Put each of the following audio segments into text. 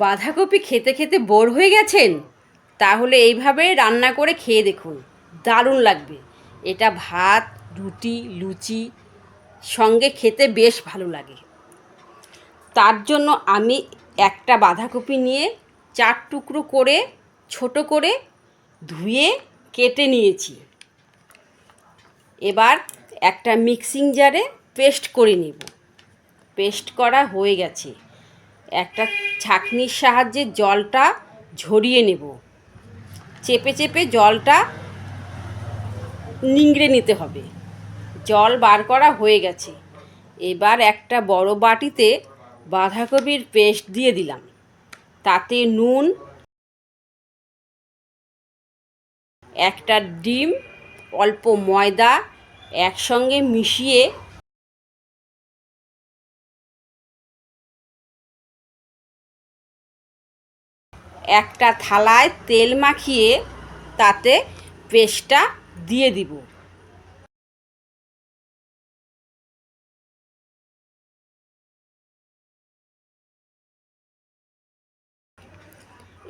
বাঁধাকপি খেতে খেতে বোর হয়ে গেছেন? তাহলে এইভাবে রান্না করে খেয়ে দেখুন, দারুণ লাগবে। এটা ভাত, রুটি, লুচি সঙ্গে খেতে বেশ ভালো লাগে। তার জন্য আমি একটা বাঁধাকপি নিয়ে 4 টুকরো করে ছোট করে ধুয়ে কেটে নিয়েছি। এবার একটা মিক্সিং জারে পেস্ট করে নেব। পেস্ট করা হয়ে গেছে। একটা ছাঁকনির সাহায্যে জলটা ঝরিয়ে নেব। চেপে চেপে জলটা নিংড়ে নিতে হবে। জল বার করা হয়ে গেছে। এবার একটা বড় বাটিতে বাঁধাকপির পেস্ট দিয়ে দিলাম। তাতে নুন, একটা ডিম, অল্প ময়দা একসঙ্গে মিশিয়ে একটা থালায় তেল মাখিয়ে তাতে পেস্টটা দিয়ে দিব।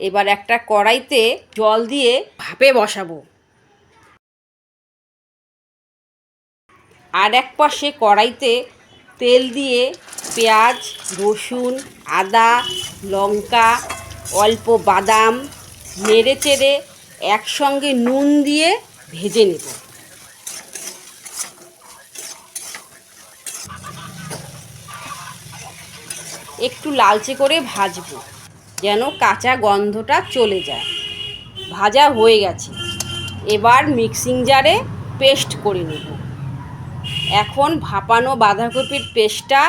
এবার একটা কড়াইতে জল দিয়ে ভাপে বসাবো। আর এক পাশে কড়াইতে তেল দিয়ে পেঁয়াজ, রসুন, আদা, লঙ্কা, অল্প বাদাম নেড়ে চেড়ে একসঙ্গে নুন দিয়ে ভেজে নেব। একটু লালচে করে ভাজবো, যেন কাঁচা গন্ধটা চলে যায়। ভাজা হয়ে গেছে। এবার মিক্সিং জারে পেস্ট করে নেব। এখন ভাপানো বাঁধাকপির পেস্টটা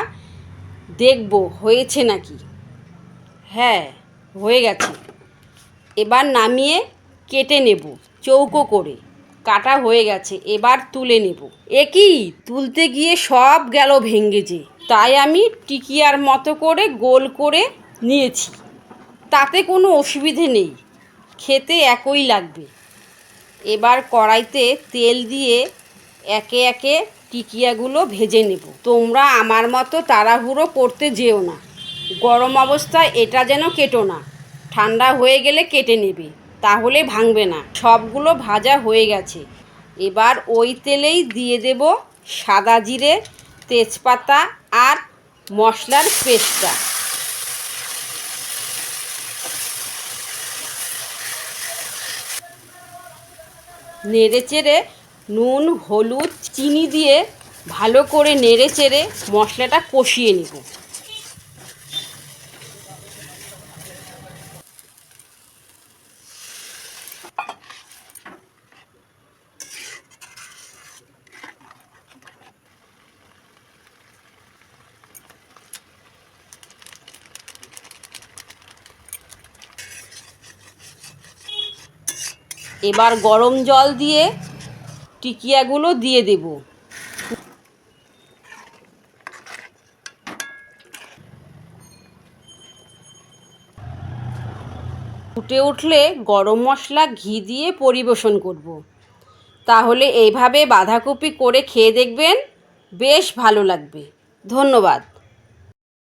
দেখব হয়েছে নাকি। হ্যাঁ, হয়ে গেছে। এবার নামিয়ে কেটে নেব চৌকো করে। কাটা হয়ে গেছে, এবার তুলে নেব। কি তুলতে গিয়ে সব গেল ভেঙে যে, তাই আমি টিকিয়ার মতো করে গোল করে নিয়েছি। তাতে কোনো অসুবিধে নেই, খেতে একই লাগবে। এবার কড়াইতে তেল দিয়ে একে একে টিকিয়াগুলো ভেজে নেব। তোমরা আমার মতো তাড়াহুড়ো করতে যেও না। গরম অবস্থায় এটা যেন কেটো না, ঠান্ডা হয়ে গেলে কেটে নেবে, তাহলে ভাঙবে না। সবগুলো ভাজা হয়ে গেছে। এবার ওই তেলেই দিয়ে দেব সাদা জিরে, তেজপাতা আর মশলার পেস্টটা। নেড়ে চেড়ে নুন, হলুদ, চিনি দিয়ে ভালো করে নেড়ে চেড়ে মশলাটা কষিয়ে নেব। এবার গরম জল দিয়ে টিকিয়াগুলো দিয়ে দেব। ফুটে উঠলে গরম মশলা, ঘি দিয়ে পরিবেশন করব। তাহলে এইভাবে বাঁধাকপি করে খেয়ে দেখবেন, বেশ ভালো লাগবে। ধন্যবাদ।